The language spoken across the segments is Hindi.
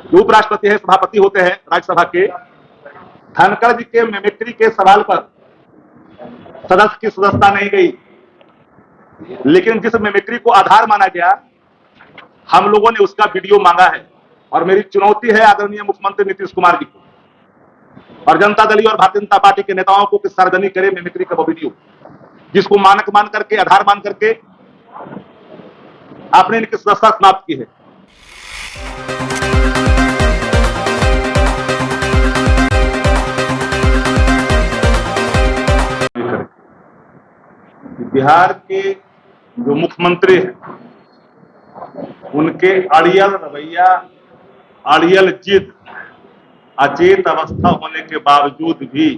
जो उपराष्ट्रपति है, सभापति होते हैं राज्यसभा के, धनखड़ जी के मिमिक्री के सवाल पर सदस्य की सदस्यता नहीं गई, लेकिन जिस मिमिक्री को आधार माना गया, हम लोगों ने उसका वीडियो मांगा है। और मेरी चुनौती है आदरणीय मुख्यमंत्री नीतीश कुमार जी को और जनता दल और भारतीय जनता पार्टी के नेताओं को कि सार्वजनिक करे मिमिक्री का वो वीडियो, जिसको मानक मान करके, आधार मान करके आपने इनकी सदस्यता समाप्त की है। बिहार के जो मुख्यमंत्री हैं, उनके अड़ियल रवैया, अड़ियल जिद, अचेत अवस्था होने के बावजूद भी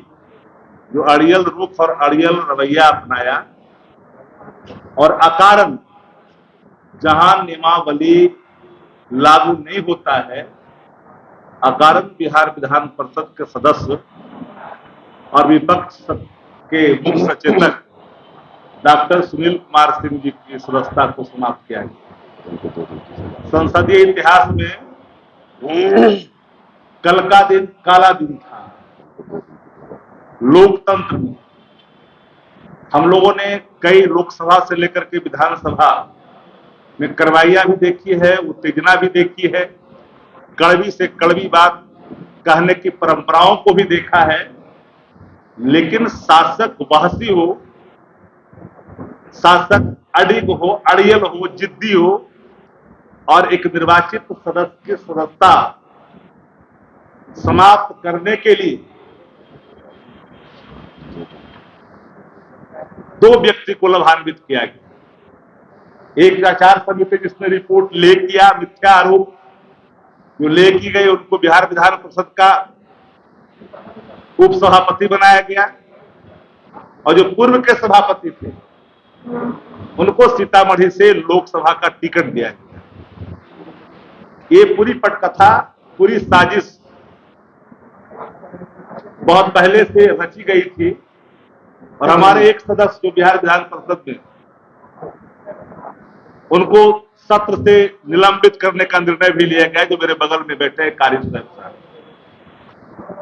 जो अड़ियल रुख और अड़ियल रवैया अपनाया और अकारण जहां नियमावली लागू नहीं होता है, अकारण बिहार विधान परिषद के सदस्य और विपक्ष के मुख्य सचेतक डॉक्टर सुनील कुमार सिंह जी की सदस्यता को समाप्त किया गया। संसदीय इतिहास में कल का दिन काला दिन था। लोकतंत्र में हम लोगों ने कई लोकसभा से लेकर के विधानसभा में कार्रवाइयां भी देखी है, उत्तेजना भी देखी है, कड़वी से कड़वी बात कहने की परंपराओं को भी देखा है, लेकिन शासक बहसी हो, शासक अडिग हो, अड़ियल हो, जिद्दी हो और एक निर्वाचित सदस्य की सदस्यता समाप्त करने के लिए दो व्यक्ति को लाभान्वित किया गया। एक आचार समिति जिसने रिपोर्ट ले किया, मिथ्या आरोप जो ले की गई, उनको बिहार विधान परिषद का उपसभापति बनाया गया और जो पूर्व के सभापति थे उनको सीतामढ़ी से लोकसभा का टिकट दिया गया। ये पूरी पटकथा, पूरी साजिश बहुत पहले से रची गई थी और हमारे एक सदस्य जो बिहार विधान परिषद में, उनको सत्र से निलंबित करने का निर्णय भी लिया गया, जो मेरे बगल में बैठे हैं कार्यसदस्य साहब।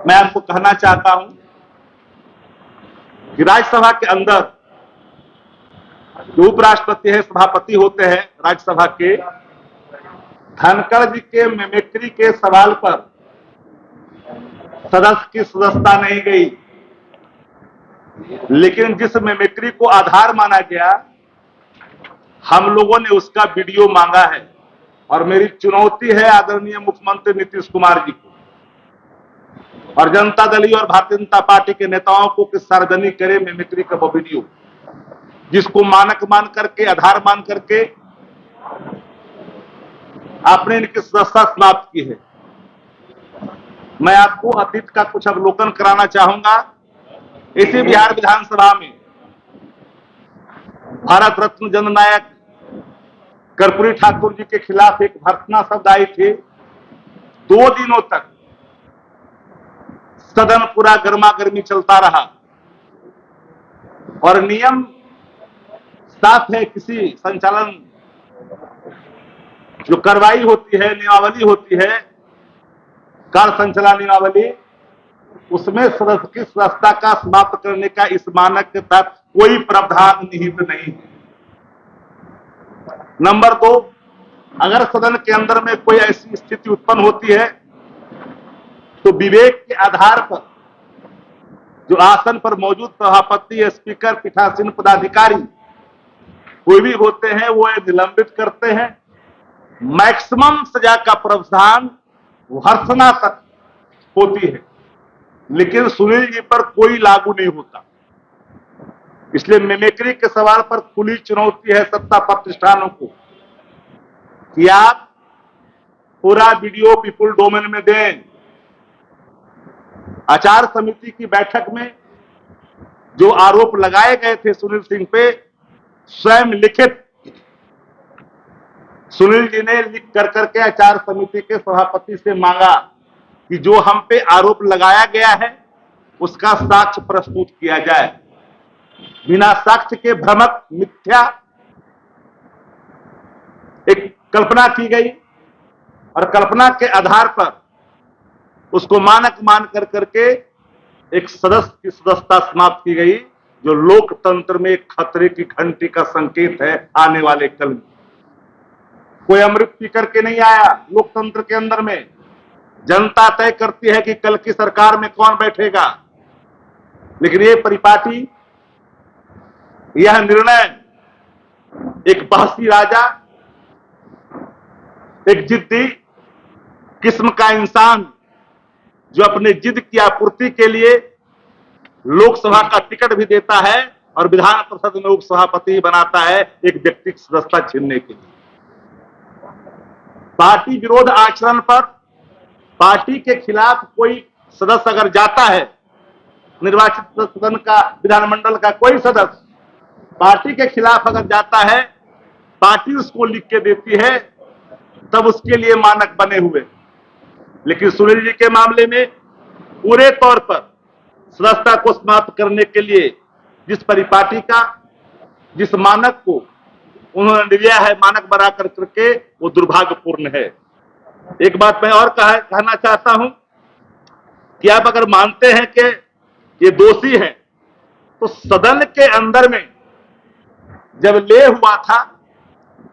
मैं आपको कहना चाहता हूं कि राज्यसभा के अंदर जो उपराष्ट्रपति है, सभापति होते हैं राज्यसभा के, धनखड़ जी के मिमिक्री के सवाल पर सदस्य की सदस्यता नहीं गई, लेकिन जिस मिमिक्री को आधार माना गया, हम लोगों ने उसका वीडियो मांगा है। और मेरी चुनौती है आदरणीय मुख्यमंत्री नीतीश कुमार जी को और जनता दल और भारतीय जनता पार्टी के नेताओं को कि सार्वजनिक करे मिमिक्री का वो वीडियो, जिसको मानक मान करके, आधार मान करके आपने इनकी सदस्यता समाप्त की है। मैं आपको अतीत का कुछ अवलोकन कराना चाहूंगा। इसी बिहार विधानसभा में भारत रत्न जननायक कर्पूरी ठाकुर जी के खिलाफ एक भर्त्सना शब्द आई थी। 2 दिनों तक सदन पूरा गर्मा गर्मी चलता रहा और नियम साफ है, किसी संचालन जो कार्रवाई होती है, नियमावली होती है, कार्य संचालन नियमावली, उसमें सदस्य की सदस्यता का समाप्त करने का इस मानक के तहत कोई प्रावधान निहित नहीं है। नंबर 2, अगर सदन के अंदर में कोई ऐसी स्थिति उत्पन्न होती है तो विवेक के आधार पर जो आसन पर मौजूद सभापति, स्पीकर, पीठासीन पदाधिकारी कोई भी होते हैं, वो निलंबित करते हैं। मैक्सिमम सजा का प्रावधान भर्त्सना तक होती है, लेकिन सुनील जी पर कोई लागू नहीं होता। इसलिए मिमिक्री के सवाल पर खुली चुनौती है सत्ता प्रतिष्ठानों को कि आप पूरा वीडियो पीपुल डोमेन में दें। आचार समिति की बैठक में जो आरोप लगाए गए थे सुनील सिंह पे, स्वयं लिखित सुनील जी ने लिख कर करके आचार समिति के सभापति से मांगा कि जो हम पे आरोप लगाया गया है उसका साक्ष्य प्रस्तुत किया जाए। बिना साक्ष्य के भ्रमक मिथ्या एक कल्पना की गई और कल्पना के आधार पर उसको मानक मान कर करके एक सदस्य की सदस्यता समाप्त की गई, जो लोकतंत्र में एक खतरे की घंटी का संकेत है आने वाले कल में। कोई अमृत पी करके नहीं आया लोकतंत्र के अंदर में। जनता तय करती है कि कल की सरकार में कौन बैठेगा, लेकिन ये परिपाटी, यह निर्णय एक बहसी राजा, एक जिद्दी किस्म का इंसान जो अपने जिद की आपूर्ति के लिए लोकसभा का टिकट भी देता है और विधान परिषद में उपसभापति बनाता है एक व्यक्ति की सदस्यता छीनने के लिए। पार्टी विरोध आचरण पर पार्टी के खिलाफ कोई सदस्य अगर जाता है, निर्वाचित सदन का, विधानमंडल का कोई सदस्य पार्टी के खिलाफ अगर जाता है, पार्टी उसको लिख के देती है, तब उसके लिए मानक बने हुए। लेकिन सुनील जी के मामले में पूरे तौर पर सदस्यता को समाप्त करने के लिए जिस परिपाटी का, जिस मानक को उन्होंने लिया है मानक बना करके, वो दुर्भाग्यपूर्ण है। एक बात मैं और कहना चाहता हूं कि आप अगर मानते हैं कि ये दोषी हैं, तो सदन के अंदर में जब ले हुआ था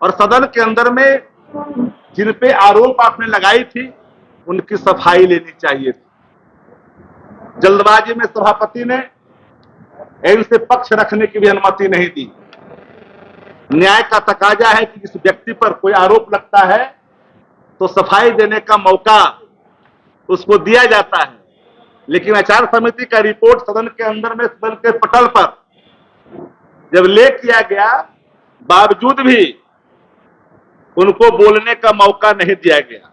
और सदन के अंदर में जिन पे आरोप आपने लगाई थी, उनकी सफाई लेनी चाहिए थी। जल्दबाजी में सभापति ने इनसे पक्ष रखने की भी अनुमति नहीं दी। न्याय का तकाजा है कि किसी व्यक्ति पर कोई आरोप लगता है तो सफाई देने का मौका उसको दिया जाता है, लेकिन आचार समिति का रिपोर्ट सदन के अंदर में, सदन के पटल पर जब ले किया गया, बावजूद भी उनको बोलने का मौका नहीं दिया गया।